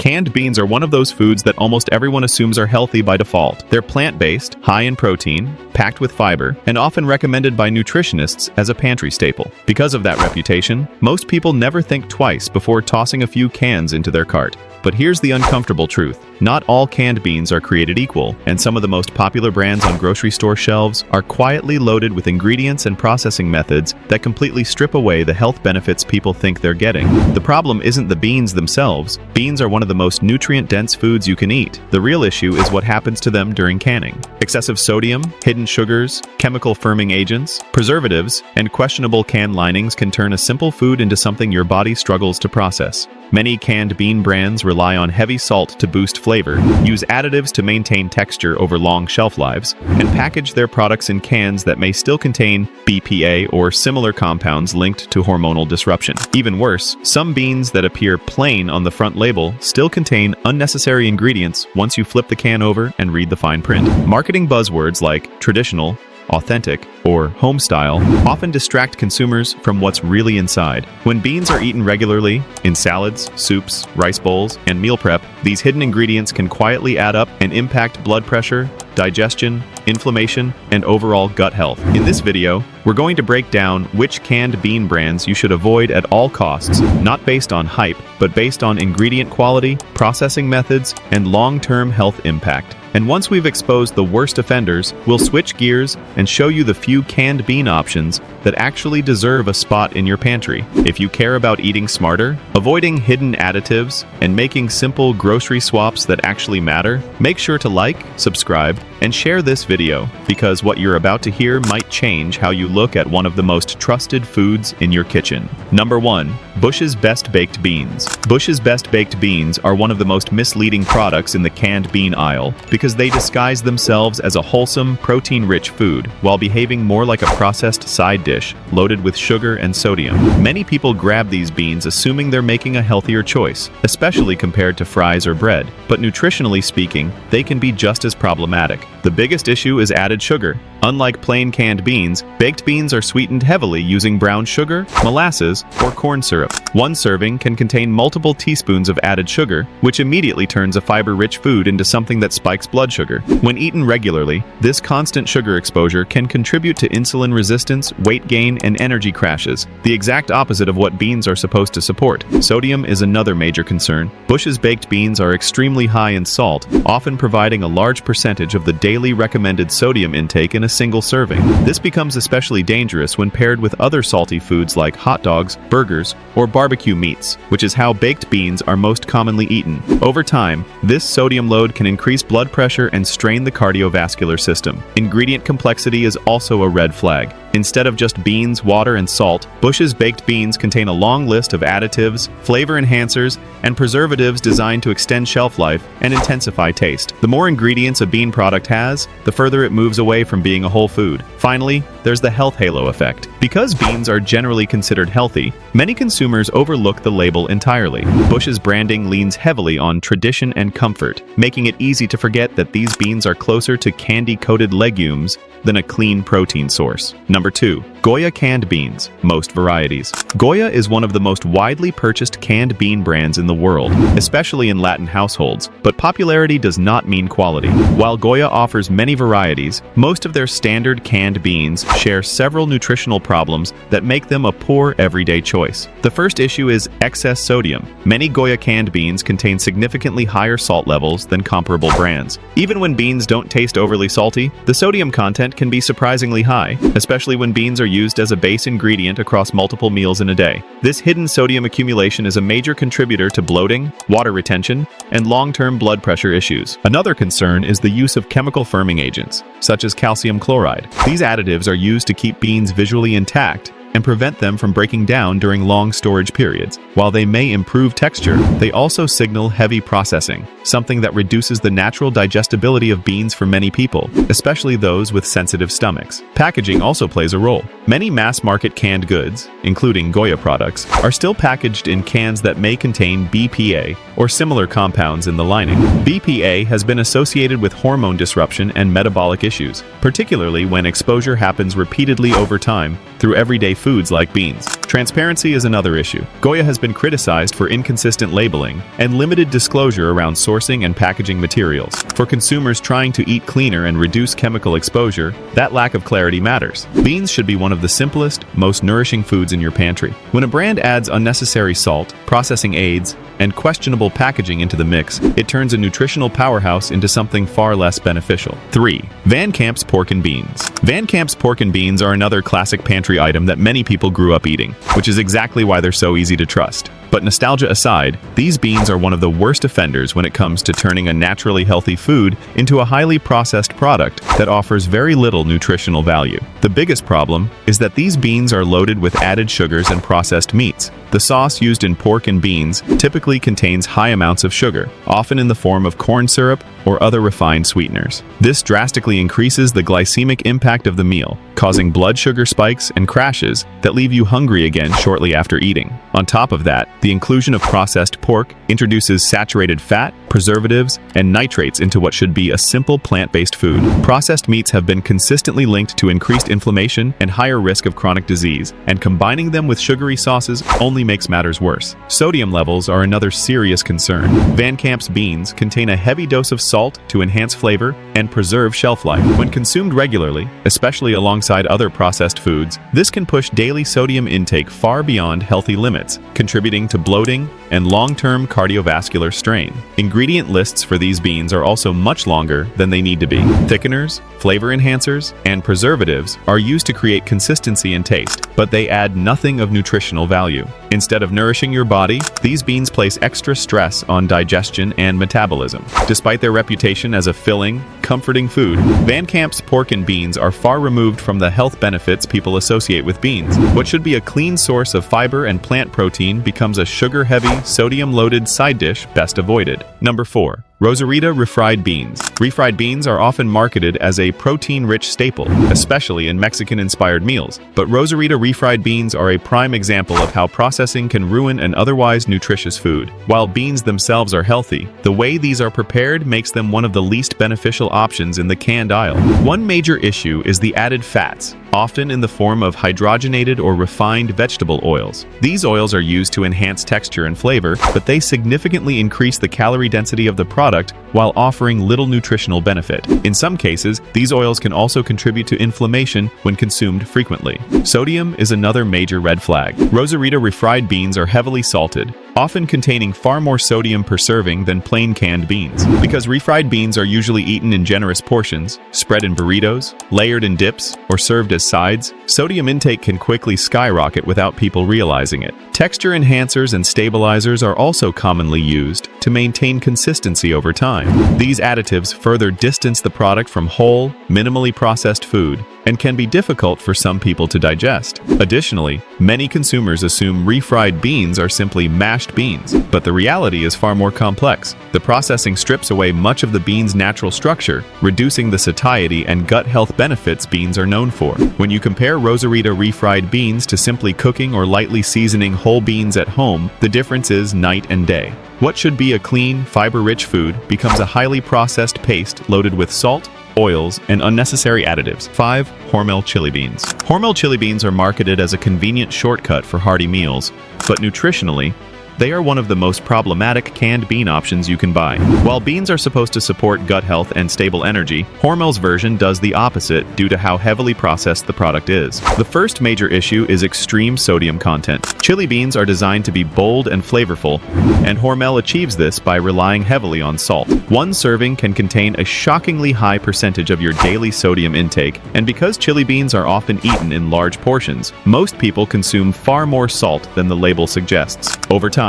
Canned beans are one of those foods that almost everyone assumes are healthy by default. They're plant-based, high in protein, packed with fiber, and often recommended by nutritionists as a pantry staple. Because of that reputation, most people never think twice before tossing a few cans into their cart. But here's the uncomfortable truth. Not all canned beans are created equal, and some of the most popular brands on grocery store shelves are quietly loaded with ingredients and processing methods that completely strip away the health benefits people think they're getting. The problem isn't the beans themselves. Beans are one of the most nutrient-dense foods you can eat. The real issue is what happens to them during canning. Excessive sodium, hidden sugars, chemical firming agents, preservatives, and questionable can linings can turn a simple food into something your body struggles to process. Many canned bean brands rely on heavy salt to boost flavor, use additives to maintain texture over long shelf lives, and package their products in cans that may still contain BPA or similar compounds linked to hormonal disruption. Even worse, some beans that appear plain on the front label still contain unnecessary ingredients once you flip the can over and read the fine print. Marketing buzzwords like traditional, authentic, or home style often distract consumers from what's really inside. When beans are eaten regularly, in salads, soups, rice bowls, and meal prep, these hidden ingredients can quietly add up and impact blood pressure, digestion, inflammation, and overall gut health. In this video, we're going to break down which canned bean brands you should avoid at all costs, not based on hype, but based on ingredient quality, processing methods, and long-term health impact. And once we've exposed the worst offenders, we'll switch gears and show you the few canned bean options that actually deserve a spot in your pantry. If you care about eating smarter, avoiding hidden additives, and making simple grocery swaps that actually matter, make sure to like, subscribe, and share this video, because what you're about to hear might change how you look at one of the most trusted foods in your kitchen. Number 1. Bush's Best Baked Beans. Bush's Best Baked Beans are one of the most misleading products in the canned bean aisle because they disguise themselves as a wholesome, protein-rich food while behaving more like a processed side dish loaded with sugar and sodium. Many people grab these beans assuming they're making a healthier choice, especially compared to fries or bread, but nutritionally speaking, they can be just as problematic. The biggest issue is added sugar. Unlike plain canned beans, baked beans are sweetened heavily using brown sugar, molasses, or corn syrup. One serving can contain multiple teaspoons of added sugar, which immediately turns a fiber-rich food into something that spikes blood sugar. When eaten regularly, this constant sugar exposure can contribute to insulin resistance, weight gain, and energy crashes, the exact opposite of what beans are supposed to support. Sodium is another major concern. Bush's baked beans are extremely high in salt, often providing a large percentage of the daily recommended sodium intake in a single serving. This becomes especially dangerous when paired with other salty foods like hot dogs, burgers, or barbecue meats, which is how baked beans are most commonly eaten. Over time, this sodium load can increase blood pressure and strain the cardiovascular system. Ingredient complexity is also a red flag. Instead of just beans, water, and salt, Bush's baked beans contain a long list of additives, flavor enhancers, and preservatives designed to extend shelf life and intensify taste. The more ingredients a bean product has, the further it moves away from being a whole food. Finally, there's the health halo effect. Because beans are generally considered healthy, many consumers overlook the label entirely. Bush's branding leans heavily on tradition and comfort, making it easy to forget that these beans are closer to candy-coated legumes than a clean protein source. Number 2. Goya canned beans, most varieties. Goya is one of the most widely purchased canned bean brands in the world, especially in Latin households, but popularity does not mean quality. While Goya offers many varieties, most of their standard canned beans share several nutritional problems that make them a poor everyday choice. The first issue is excess sodium. Many Goya canned beans contain significantly higher salt levels than comparable brands. Even when beans don't taste overly salty, the sodium content can be surprisingly high, especially when beans are used as a base ingredient across multiple meals in a day. This hidden sodium accumulation is a major contributor to bloating, water retention, and long-term blood pressure issues. Another concern is the use of chemical firming agents, such as calcium chloride. These additives are used to keep beans visually intact and prevent them from breaking down during long storage periods. While they may improve texture, they also signal heavy processing, something that reduces the natural digestibility of beans for many people, especially those with sensitive stomachs. Packaging also plays a role. Many mass-market canned goods, including Goya products, are still packaged in cans that may contain BPA or similar compounds in the lining. BPA has been associated with hormone disruption and metabolic issues, particularly when exposure happens repeatedly over time through everyday foods like beans. Transparency is another issue. Goya has been criticized for inconsistent labeling and limited disclosure around sourcing and packaging materials. For consumers trying to eat cleaner and reduce chemical exposure, that lack of clarity matters. Beans should be one of the simplest, most nourishing foods in your pantry. When a brand adds unnecessary salt, processing aids, and questionable packaging into the mix, it turns a nutritional powerhouse into something far less beneficial. 3. Van Camp's pork and beans. Van Camp's pork and beans are another classic pantry item that many people grew up eating, which is exactly why they're so easy to trust. But nostalgia aside, these beans are one of the worst offenders when it comes to turning a naturally healthy food into a highly processed product that offers very little nutritional value. The biggest problem is that these beans are loaded with added sugars and processed meats. The sauce used in pork and beans typically contains high amounts of sugar, often in the form of corn syrup or other refined sweeteners. This drastically increases the glycemic impact of the meal, causing blood sugar spikes and crashes that leave you hungry again shortly after eating. On top of that, the inclusion of processed pork introduces saturated fat, preservatives, and nitrates into what should be a simple plant-based food. Processed meats have been consistently linked to increased inflammation and higher risk of chronic disease, and combining them with sugary sauces only makes matters worse. Sodium levels are another serious concern. Van Camp's beans contain a heavy dose of salt to enhance flavor and preserve shelf life. When consumed regularly, especially alongside other processed foods, this can push daily sodium intake far beyond healthy limits, contributing to bloating and long-term cardiovascular strain. Ingredient lists for these beans are also much longer than they need to be. Thickeners, flavor enhancers, and preservatives are used to create consistency and taste, but they add nothing of nutritional value. Instead of nourishing your body, these beans place extra stress on digestion and metabolism. Despite their reputation as a filling, comforting food, Van Camp's pork and beans are far removed from the health benefits people associate with beans. What should be a clean source of fiber and plant protein becomes a sugar-heavy, sodium-loaded side dish best avoided. Number 4. Rosarita refried beans. Refried beans are often marketed as a protein-rich staple, especially in Mexican-inspired meals. But Rosarita refried beans are a prime example of how processing can ruin an otherwise nutritious food. While beans themselves are healthy, the way these are prepared makes them one of the least beneficial options in the canned aisle. One major issue is the added fats, often in the form of hydrogenated or refined vegetable oils. These oils are used to enhance texture and flavor, but they significantly increase the calorie density of the product while offering little nutritional benefit. In some cases, these oils can also contribute to inflammation when consumed frequently. Sodium is another major red flag. Rosarita refried beans are heavily salted, often containing far more sodium per serving than plain canned beans. Because refried beans are usually eaten in generous portions, spread in burritos, layered in dips, or served as sides, sodium intake can quickly skyrocket without people realizing it. Texture enhancers and stabilizers are also commonly used to maintain consistency over time. These additives further distance the product from whole, minimally processed food, and can be difficult for some people to digest. Additionally, many consumers assume refried beans are simply mashed beans, but the reality is far more complex. The processing strips away much of the bean's natural structure, reducing the satiety and gut health benefits beans are known for. When you compare Rosarita refried beans to simply cooking or lightly seasoning whole beans at home, the difference is night and day. What should be a clean, fiber-rich food becomes a highly processed paste loaded with salt, oils, and unnecessary additives. 5. Hormel chili beans. Hormel chili beans are marketed as a convenient shortcut for hearty meals, but nutritionally, they are one of the most problematic canned bean options you can buy. While beans are supposed to support gut health and stable energy, Hormel's version does the opposite due to how heavily processed the product is. The first major issue is extreme sodium content. Chili beans are designed to be bold and flavorful, and Hormel achieves this by relying heavily on salt. One serving can contain a shockingly high percentage of your daily sodium intake, and because chili beans are often eaten in large portions, most people consume far more salt than the label suggests. Over time,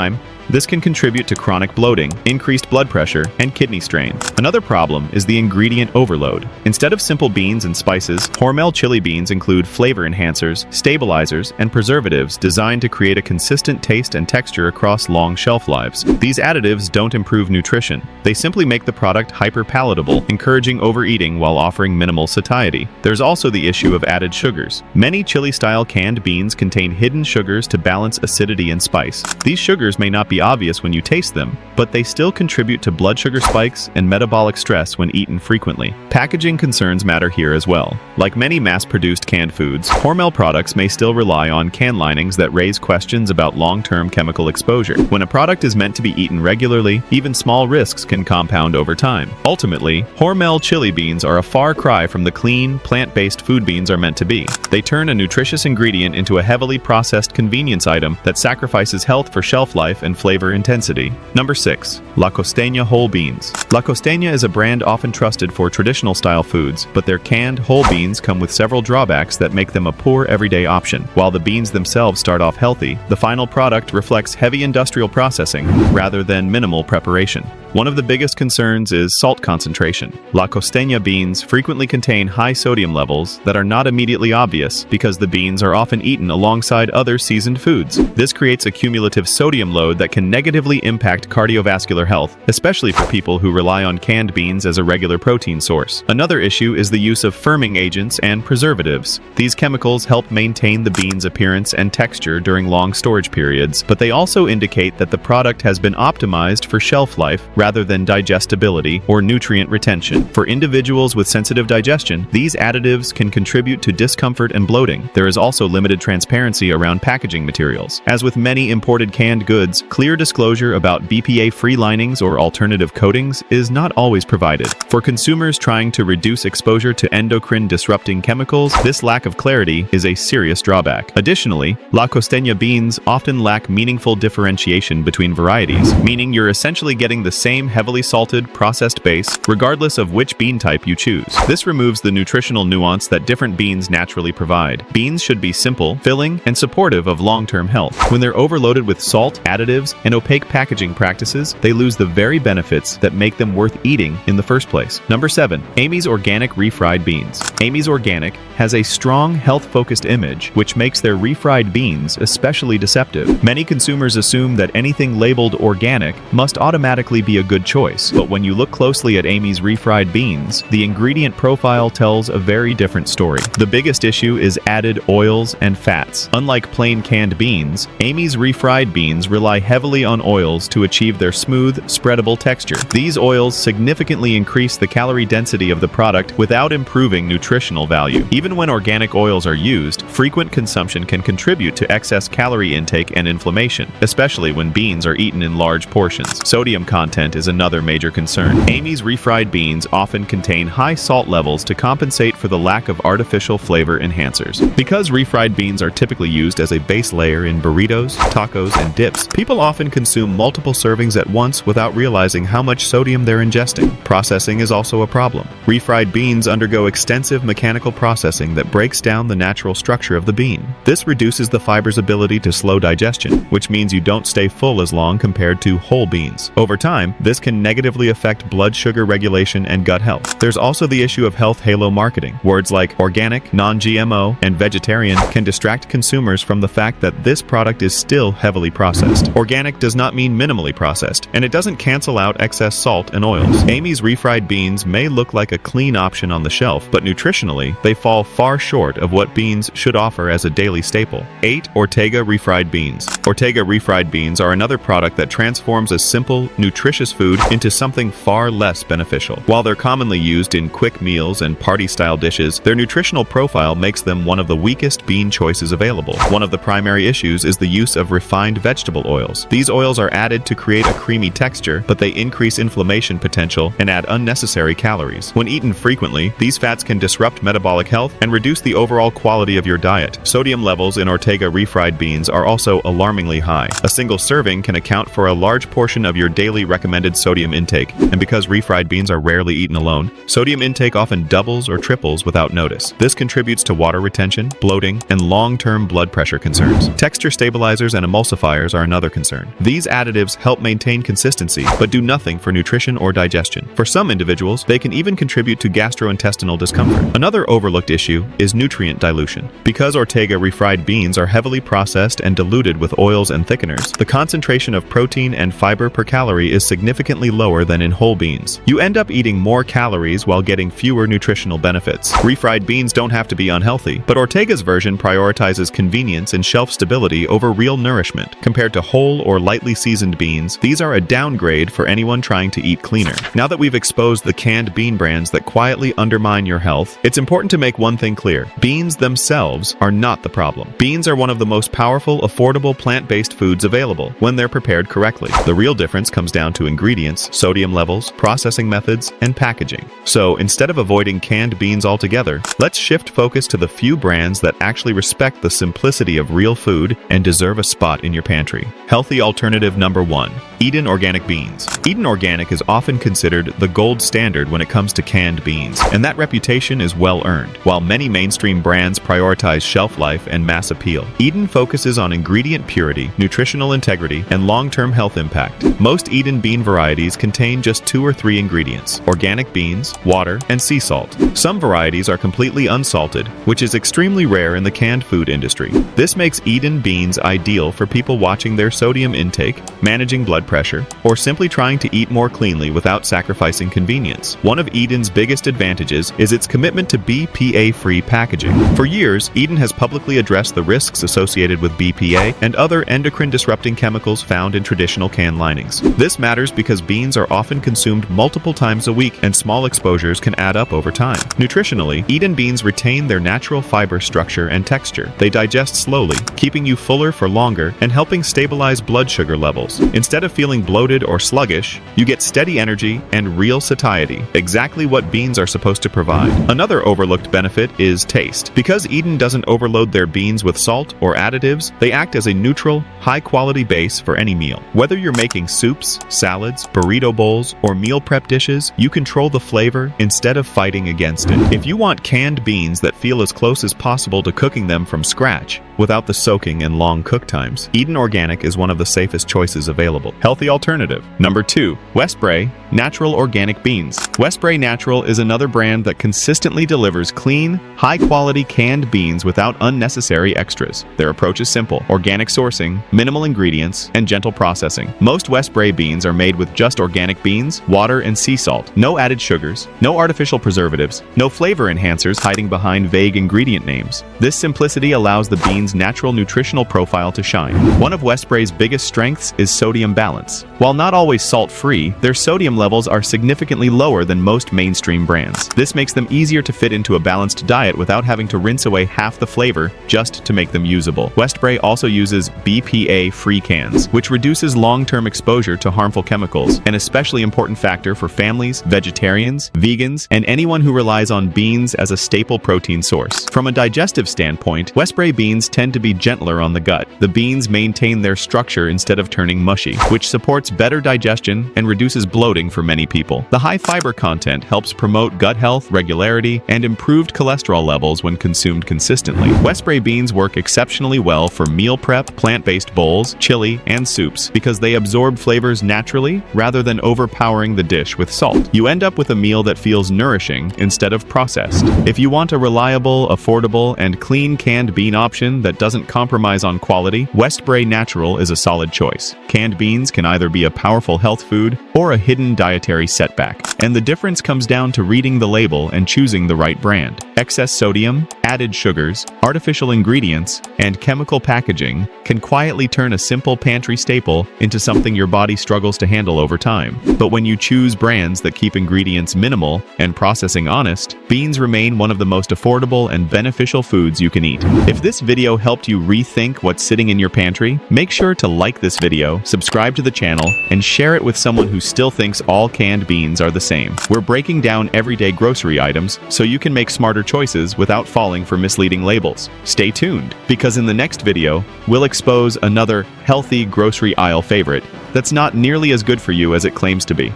this can contribute to chronic bloating, increased blood pressure, and kidney strain. Another problem is the ingredient overload. Instead of simple beans and spices, Hormel chili beans include flavor enhancers, stabilizers, and preservatives designed to create a consistent taste and texture across long shelf lives. These additives don't improve nutrition. They simply make the product hyper-palatable, encouraging overeating while offering minimal satiety. There's also the issue of added sugars. Many chili-style canned beans contain hidden sugars to balance acidity and spice. These sugars may not be be obvious when you taste them, but they still contribute to blood sugar spikes and metabolic stress when eaten frequently. Packaging concerns matter here as well. Like many mass-produced canned foods, Hormel products may still rely on can linings that raise questions about long-term chemical exposure. When a product is meant to be eaten regularly, even small risks can compound over time. Ultimately, Hormel chili beans are a far cry from the clean, plant-based food beans are meant to be. They turn a nutritious ingredient into a heavily processed convenience item that sacrifices health for shelf life and flavor intensity. Number 6. La Costena whole beans. La Costena is a brand often trusted for traditional-style foods, but their canned whole beans come with several drawbacks that make them a poor everyday option. While the beans themselves start off healthy, the final product reflects heavy industrial processing rather than minimal preparation. One of the biggest concerns is salt concentration. La Costena beans frequently contain high sodium levels that are not immediately obvious because the beans are often eaten alongside other seasoned foods. This creates a cumulative sodium load that can negatively impact cardiovascular health, especially for people who rely on canned beans as a regular protein source. Another issue is the use of firming agents and preservatives. These chemicals help maintain the bean's appearance and texture during long storage periods, but they also indicate that the product has been optimized for shelf life rather than digestibility or nutrient retention. For individuals with sensitive digestion, these additives can contribute to discomfort and bloating. There is also limited transparency around packaging materials. As with many imported canned goods, clear disclosure about BPA-free linings or alternative coatings is not always provided. For consumers trying to reduce exposure to endocrine-disrupting chemicals, this lack of clarity is a serious drawback. Additionally, La Costena beans often lack meaningful differentiation between varieties, meaning you're essentially getting the same heavily salted, processed base, regardless of which bean type you choose. This removes the nutritional nuance that different beans naturally provide. Beans should be simple, filling, and supportive of long-term health. When they're overloaded with salt, additives, and opaque packaging practices, they lose the very benefits that make them worth eating in the first place. Number 7. Amy's Organic Refried Beans. Amy's Organic has a strong, health-focused image, which makes their refried beans especially deceptive. Many consumers assume that anything labeled organic must automatically be a good choice, but when you look closely at Amy's refried beans, the ingredient profile tells a very different story. The biggest issue is added oils and fats. Unlike plain canned beans, Amy's refried beans rely heavily on oils to achieve their smooth, spreadable texture. These oils significantly increase the calorie density of the product without improving nutritional value. Even when organic oils are used, frequent consumption can contribute to excess calorie intake and inflammation, especially when beans are eaten in large portions. Sodium content is another major concern. Amy's refried beans often contain high salt levels to compensate for the lack of artificial flavor enhancers. Because refried beans are typically used as a base layer in burritos, tacos, and dips, people often consume multiple servings at once without realizing how much sodium they're ingesting. Processing is also a problem. Refried beans undergo extensive mechanical processing that breaks down the natural structure of the bean. This reduces the fiber's ability to slow digestion, which means you don't stay full as long compared to whole beans. Over time, this can negatively affect blood sugar regulation and gut health. There's also the issue of health halo marketing. Words like organic, non-GMO, and vegetarian can distract consumers from the fact that this product is still heavily processed. Organic does not mean minimally processed, and it doesn't cancel out excess salt and oils. Amy's refried beans may look like a clean option on the shelf, but nutritionally, they fall far short of what beans should offer as a daily staple. 8. Ortega refried beans. Ortega refried beans are another product that transforms a simple, nutritious food into something far less beneficial. While they're commonly used in quick meals and party-style dishes, their nutritional profile makes them one of the weakest bean choices available. One of the primary issues is the use of refined vegetable oils. These oils are added to create a creamy texture, but they increase inflammation potential and add unnecessary calories. When eaten frequently, these fats can disrupt metabolic health and reduce the overall quality of your diet. Sodium levels in Ortega refried beans are also alarmingly high. A single serving can account for a large portion of your daily recommended sodium intake, and because refried beans are rarely eaten alone, sodium intake often doubles or triples without notice. This contributes to water retention, bloating, and long-term blood pressure concerns. Texture stabilizers and emulsifiers are another concern. These additives help maintain consistency, but do nothing for nutrition or digestion. For some individuals, they can even contribute to gastrointestinal discomfort. Another overlooked issue is nutrient dilution. Because Ortega refried beans are heavily processed and diluted with oils and thickeners, the concentration of protein and fiber per calorie is significantly lower than in whole beans. You end up eating more calories while getting fewer nutritional benefits. Refried beans don't have to be unhealthy, but Ortega's version prioritizes convenience and shelf stability over real nourishment. Compared to whole or lightly seasoned beans, these are a downgrade for anyone trying to eat cleaner. Now that we've exposed the canned bean brands that quietly undermine your health, it's important to make one thing clear. Beans themselves are not the problem. Beans are one of the most powerful, affordable plant-based foods available when they're prepared correctly. The real difference comes down to ingredients, sodium levels, processing methods, and packaging. So instead of avoiding canned beans altogether, let's shift focus to the few brands that actually respect the simplicity of real food and deserve a spot in your pantry. Healthy alternative number 1. Eden Organic Beans. Eden Organic is often considered the gold standard when it comes to canned beans, and that reputation is well earned. While many mainstream brands prioritize shelf life and mass appeal, Eden focuses on ingredient purity, nutritional integrity, and long-term health impact. Most Eden bean varieties contain just 2 or 3 ingredients: organic beans, water, and sea salt. Some varieties are completely unsalted, which is extremely rare in the canned food industry. This makes Eden beans ideal for people watching their sodium intake, managing blood pressure, or simply trying to eat more cleanly without sacrificing convenience. One of Eden's biggest advantages is its commitment to BPA-free packaging. For years, Eden has publicly addressed the risks associated with BPA and other endocrine-disrupting chemicals found in traditional can linings. This matters because beans are often consumed multiple times a week, and small exposures can add up over time. Nutritionally, Eden beans retain their natural fiber structure and texture. They digest slowly, keeping you fuller for longer and helping stabilize blood sugar levels. Instead of feeling bloated or sluggish, you get steady energy and real satiety, exactly what beans are supposed to provide. Another overlooked benefit is taste. Because Eden doesn't overload their beans with salt or additives, they act as a neutral, high-quality base for any meal. Whether you're making soups, salads, burrito bowls, or meal prep dishes, you control the flavor instead of fighting against it. If you want canned beans that feel as close as possible to cooking them from scratch, without the soaking and long cook times, Eden Organic is one of the safest choices available. Healthy alternative. Number 2. Westbury Natural Organic Beans. Westbury Natural is another brand that consistently delivers clean, high-quality canned beans without unnecessary extras. Their approach is simple: organic sourcing, minimal ingredients, and gentle processing. Most Westbury beans are made with just organic beans, water, and sea salt. No added sugars, no artificial preservatives, no flavor enhancers hiding behind vague ingredient names. This simplicity allows the beans' natural nutritional profile to shine. One of Westbury's biggest strengths is sodium balance. While not always salt-free, their sodium levels are significantly lower than most mainstream brands. This makes them easier to fit into a balanced diet without having to rinse away half the flavor just to make them usable. Westbury also uses BPA-free cans, which reduces long-term exposure to harmful chemicals, an especially important factor for families, vegetarians, vegans, and anyone who relies on beans as a staple protein source. From a digestive standpoint, Westbury beans tend to be gentler on the gut. The beans maintain their structure instead of turning mushy, which supports better digestion and reduces bloating for many people. The high fiber content helps promote gut health, regularity, and improved cholesterol levels when consumed consistently. Westbury beans work exceptionally well for meal prep, plant-based bowls, chili, and soups because they absorb flavors naturally rather than overpowering the dish with salt. You end up with a meal that feels nourishing instead of processed. If you want a reliable, affordable, and clean canned bean option that doesn't compromise on quality, Westbury Natural is a solid choice. Canned beans can either be a powerful health food or a hidden dietary setback, and the difference comes down to reading the label and choosing the right brand. Excess sodium, added sugars, artificial ingredients, and chemical packaging can quietly turn a simple pantry staple into something your body struggles to handle over time. But when you choose brands that keep ingredients minimal and processing honest, beans remain one of the most affordable and beneficial foods you can eat. If this video helped you rethink what's sitting in your pantry, make sure to like this video, subscribe to the channel, and share it with someone who still thinks all canned beans are the same. We're breaking down everyday grocery items so you can make smarter choices without falling for misleading labels. Stay tuned, because in the next video, we'll expose another healthy grocery aisle favorite that's not nearly as good for you as it claims to be.